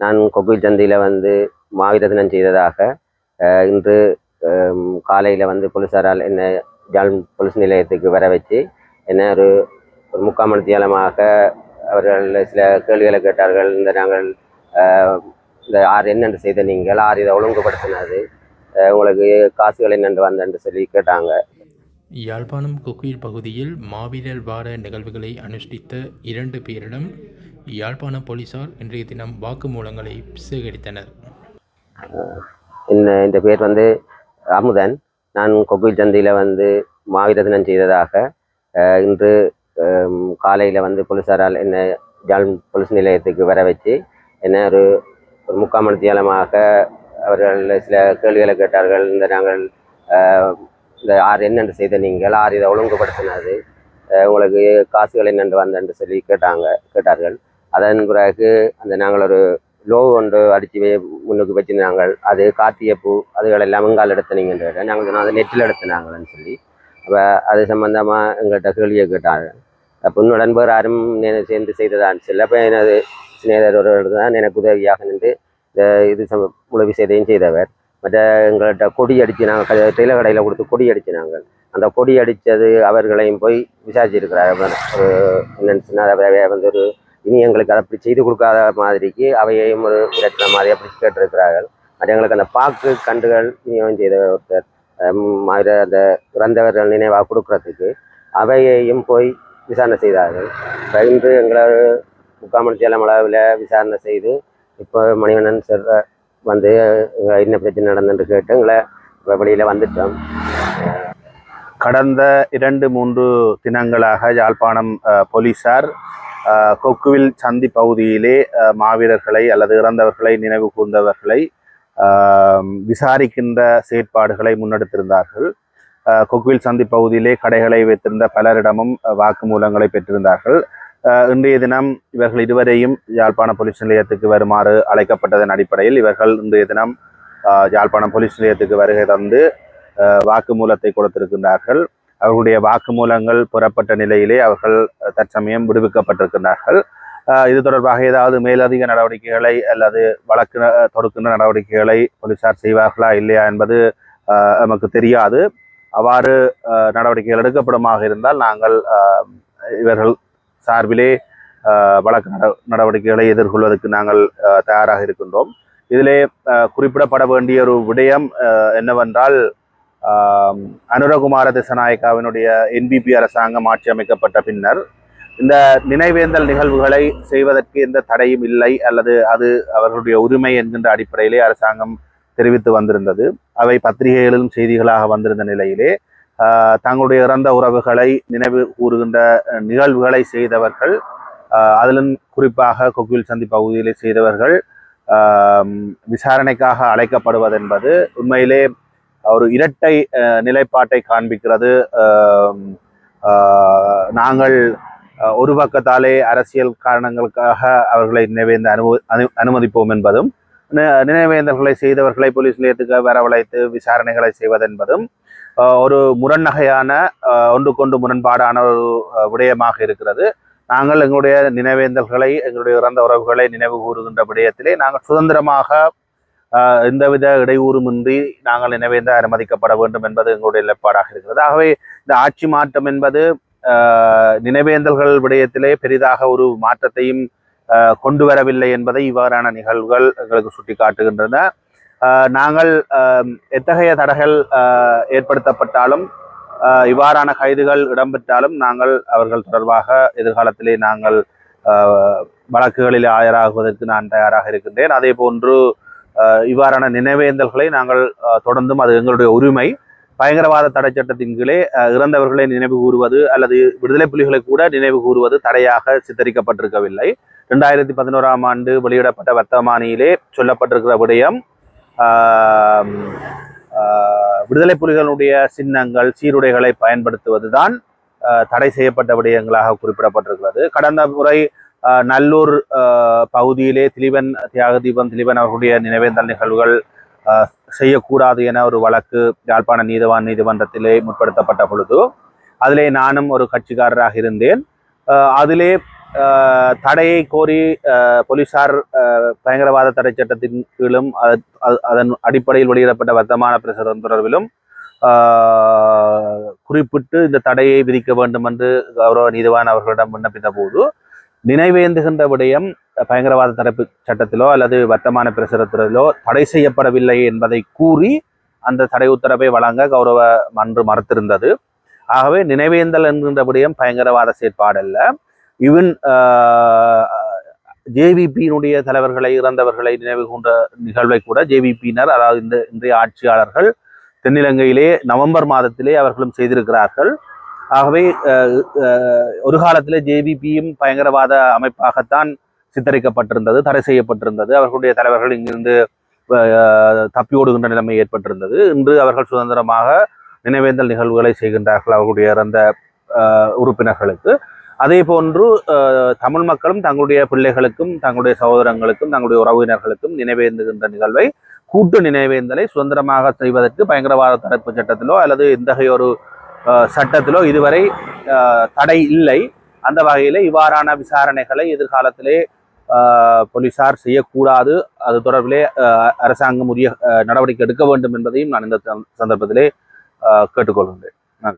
நான் கொக்குவில் சந்தையில் வந்து மாவீரத்தினம் செய்ததாக இன்று காலையில் வந்து போலீஸாரால் என்னை ஜாழ் போலீஸ் நிலையத்துக்கு வர வச்சு என்ன ஒரு 3/4 மணி நேரமாக அவர்கள் சில கேள்விகளை கேட்டார்கள். நாங்கள் இந்த ஆறு என்னென்று செய்த நீங்கள் ஆறு இதை ஒழுங்குபடுத்தினது உங்களுக்கு காசுகள் என்னென்று வந்தென்று சொல்லி கேட்டாங்க. யாழ்ப்பாணம் கொக்குவில் பகுதியில் மாவீரர் வார நிகழ்வுகளை அனுஷ்டித்த 2 பேரிடம் யாழ்ப்பாணம் போலீசார் இன்றைய தினம் வாக்குமூலங்களை சேகரித்தனர். இந்த பேர் வந்து அமுதன். நான் கொக்குவில் சந்தையில் வந்து மாவீரத்தினம் செய்ததாக இன்று காலையில் வந்து போலீஸாரால் என்னை ஜாழ் போலீஸ் நிலையத்துக்கு வர வச்சு என்ன ஒரு 3/4 மணி நேரமாக அவர்கள் சில கேள்விகளை கேட்டார்கள். நாங்கள் இந்த ஆறு என்னென்று செய்த நீங்கள் ஆறு இதை ஒழுங்குபடுத்தினது உங்களுக்கு காசுகள் என்னென்று வந்தென்று சொல்லி கேட்டார்கள். அதன் பிறகு நாங்கள் ஒரு லோ ஒன்று அடித்து முன்னுக்கு வச்சுருந்தாங்க. அது காட்டிய பூ அதுகள் எல்லாம் எங்கால் எடுத்தனீங்கன்ற நாங்கள் அதை நெட்டில் எடுத்தினாங்கன்னு சொல்லி அப்போ அது சம்பந்தமாக எங்கள்கிட்ட கேள்வியை கேட்டாங்க. அப்போ உன்னுடன் வேறு யாரும் சேர்ந்து செய்ததான் சொல்லி அப்போ எனது சிநேகர் ஒரு தான் எனக்கு உதவியாக நின்று இது முழு விஷயத்தையும் செய்தவர். மற்ற எங்கள்கிட்ட கொடி அடித்து நாங்கள் டெய்லர் கடையில் கொடுத்து கொடி அடித்து நாங்கள் அந்த கொடி அடித்தது அவர்களையும் போய் விசாரிச்சிருக்கிறார். ஒரு என்னென்னு சொன்னால் அதை வந்து ஒரு இனி எங்களுக்கு அதை அப்படி செய்து கொடுக்காத மாதிரிக்கு அவையையும் ஒரு விரட்டுற மாதிரி அப்படி கேட்டிருக்கிறார்கள். அது எங்களுக்கு அந்த பாக்கு கன்றுகள் விநியோகம் செய்த ஒருத்தர் அந்த இறந்தவர்கள் நினைவாக கொடுக்கறதுக்கு அவையையும் போய் விசாரணை செய்தார்கள். இன்று எங்களை 3/4 மணி நேரம் அளவில் விசாரணை செய்து இப்போ மணிவண்ணன் சார் வந்து என்ன பிரச்சனை நடந்துன்னு கேட்டு எங்களை வெளியில் வந்துட்டோம். கடந்த 2-3 தினங்களாக யாழ்ப்பாணம் போலீசார் கொக்குவில் சந்தி பகுதியிலே மாவீரர்களை அல்லது இறந்தவர்களை நினைவு கூர்ந்தவர்களை விசாரிக்கின்ற செயற்பாடுகளை முன்னெடுத்திருந்தார்கள். கொக்குவில் சந்தி பகுதியிலே கடைகளை வைத்திருந்த பலரிடமும் வாக்குமூலங்களை பெற்றிருந்தார்கள். இன்றைய தினம் இவர்கள் இருவரையும் யாழ்ப்பாண போலீஸ் நிலையத்துக்கு வருமாறு அழைக்கப்பட்டதன் அடிப்படையில் இவர்கள் இன்றைய தினம் யாழ்ப்பாணம் போலீஸ் நிலையத்துக்கு வருகை தந்து வாக்குமூலத்தை கொடுத்திருக்கின்றார்கள். அவர்களுடைய வாக்குமூலங்கள் பெறப்பட்ட நிலையிலே அவர்கள் தற்சமயம் விடுவிக்கப்பட்டிருக்கின்றார்கள். இது தொடர்பாக ஏதாவது மேலதிக நடவடிக்கைகளை அல்லது வழக்கு தொடுக்கின்ற நடவடிக்கைகளை போலீசார் செய்வார்களா இல்லையா என்பது நமக்கு தெரியாது. அவ்வாறு நடவடிக்கைகள் எடுக்கப்படுமாக இருந்தால் நாங்கள் இவர்கள் சார்பிலே வழக்கு நடவடிக்கைகளை எதிர்கொள்வதற்கு நாங்கள் தயாராக இருக்கின்றோம். இதிலே குறிப்பிடப்பட வேண்டிய ஒரு விடயம் என்னவென்றால், அனுரகுமார திசாநாயக்காவினுடைய NPP அரசாங்கம் ஆட்சி அமைக்கப்பட்ட பின்னர் இந்த நினைவேந்தல் நிகழ்வுகளை செய்வதற்கு எந்த தடையும் இல்லை அல்லது அது அவர்களுடைய உரிமை என்கின்ற அடிப்படையிலே அரசாங்கம் தெரிவித்து வந்திருந்தது. அவை பத்திரிகைகளிலும் செய்திகளாக வந்திருந்த நிலையிலே தங்களுடைய இறந்த உறவுகளை நினைவு கூறுகின்ற நிகழ்வுகளை செய்தவர்கள், அதிலும் குறிப்பாக கொக்குவில் சந்தி பகுதியிலே செய்தவர்கள் விசாரணைக்காக அழைக்கப்படுவதென்பது உண்மையிலே ஒரு இரட்டை நிலைப்பாட்டை காண்பிக்கிறது. நாங்கள் ஒரு பக்கத்தாலே அரசியல் காரணங்களுக்காக அவர்களை நினைவேந்த அனுமதிப்போம் என்பதும், நினைவேந்தல்களை செய்தவர்களை போலீஸ் நிலையத்துக்கு வரவழைத்து விசாரணைகளை செய்வதென்பதும் ஒரு முரண்நகையான ஒன்றுக்கொண்டு முரண்பாடான ஒரு விடயமாக இருக்கிறது. நாங்கள் எங்களுடைய நினைவேந்தல்களை எங்களுடைய இறந்த உறவுகளை நினைவு கூறுகின்ற விடயத்திலே நாங்கள் சுதந்திரமாக எந்தவித இடையூறுமின்றி நாங்கள் நினைவேந்த அனுமதிக்கப்பட வேண்டும் என்பது எங்களுடைய நிலைப்பாடாக இருக்கிறது. ஆகவே இந்த ஆட்சி மாற்றம் என்பது நினைவேந்தல்கள் விடயத்திலே பெரிதாக ஒரு மாற்றத்தையும் கொண்டு வரவில்லை என்பதை இவ்வாறான நிகழ்வுகள் எங்களுக்கு சுட்டி காட்டுகின்றன. நாங்கள் எத்தகைய தடைகள் ஏற்படுத்தப்பட்டாலும் இவ்வாறான கைதுகள் இடம்பெற்றாலும் நாங்கள் அவர்கள் தொடர்பாக எதிர்காலத்திலே நாங்கள் வழக்குகளில் ஆஜராகுவதற்கு நான் தயாராக இருக்கின்றேன். அதே போன்று இவ்வாறான நினைவேந்தல்களை நாங்கள் தொடர்ந்தும் அது எங்களுடைய உரிமை. பயங்கரவாத தடை சட்டத்தின் கீழே இறந்தவர்களை நினைவு கூறுவது அல்லது விடுதலை புலிகளை கூட நினைவு கூறுவது தடையாக சித்தரிக்கப்பட்டிருக்கவில்லை. 2011ஆம் ஆண்டு வெளியிடப்பட்ட வர்த்தமானியிலே சொல்லப்பட்டிருக்கிற விடயம் விடுதலை புலிகளுடைய சின்னங்கள் சீருடைகளை பயன்படுத்துவதுதான் தடை செய்யப்பட்ட விடயங்களாக குறிப்பிடப்பட்டிருக்கிறது. கடந்த முறை நல்லூர் பகுதியிலே தியாகதீபம் திலீபன் அவர்களுடைய நினைவேந்தல் நிகழ்வுகள் செய்யக்கூடாது என ஒரு வழக்கு யாழ்ப்பாண நீதிவான் நீதிமன்றத்திலே முற்படுத்தப்பட்ட பொழுது அதிலே நானும் ஒரு கட்சிக்காரராக இருந்தேன். அதிலே தடையை கோரி போலீசார் பயங்கரவாத தடை சட்டத்தின் கீழும் அதன் அடிப்படையில் வெளியிடப்பட்ட வர்த்தமான பிரசுரம் தொடர்பிலும் குறிப்பிட்டு இந்த தடையை விதிக்க வேண்டும் என்று கௌரவ நீதிவான் அவர்களிடம் விண்ணப்பித்த போது நினைவேந்துகின்ற விடயம் பயங்கரவாத தடுப்பு சட்டத்திலோ அல்லது வர்த்தமான பிரசுரத்திலோ தடை செய்யப்படவில்லை என்பதை கூறி அந்த தடை உத்தரவை வழங்க கௌரவ மன்று மறுத்திருந்தது. ஆகவே நினைவேந்தல் என்கின்ற விடயம் பயங்கரவாத செயற்பாடு அல்ல. ஈவன் ஜேவிபியினுடைய தலைவர்களை இறந்தவர்களை நினைவு கூர்ந்த நிகழ்வை கூட ஜேவிபியினர், அதாவது இன்றைய ஆட்சியாளர்கள் தென்னிலங்கையிலே நவம்பர் மாதத்திலே அவர்களும் செய்திருக்கிறார்கள். ஆகவே ஒரு காலத்திலே ஜேவிபியும் பயங்கரவாத அமைப்பாகத்தான் சித்தரிக்கப்பட்டிருந்தது, தடை செய்யப்பட்டிருந்தது. அவர்களுடைய தலைவர்கள் இங்கிருந்து தப்பியோடுகின்ற நிலைமை ஏற்பட்டிருந்தது. இன்று அவர்கள் சுதந்திரமாக நினைவேந்தல் நிகழ்வுகளை செய்கின்றார்கள் அவர்களுடைய இறந்த உறுப்பினர்களுக்கு. அதே போன்று தமிழ் மக்களும் தங்களுடைய பிள்ளைகளுக்கும் தங்களுடைய சகோதரங்களுக்கும் தங்களுடைய உறவினர்களுக்கும் நினைவேந்துகின்ற நிகழ்வை, கூட்டு நினைவேந்தலை சுதந்திரமாக செய்வதற்கு பயங்கரவாத தடுப்பு சட்டத்திலோ அல்லது எந்தகைய ஒரு சட்டத்திலோ இதுவரை தடை இல்லை. அந்த வகையிலே இவ்வாறான விசாரணைகளை எதிர்காலத்திலே போலீசார் செய்யக்கூடாது. அது தொடர்பிலே அரசாங்கம் உரிய நடவடிக்கை எடுக்க வேண்டும் என்பதையும் நான் இந்த சந்தர்ப்பத்திலே கேட்டுக்கொள்கின்றேன்.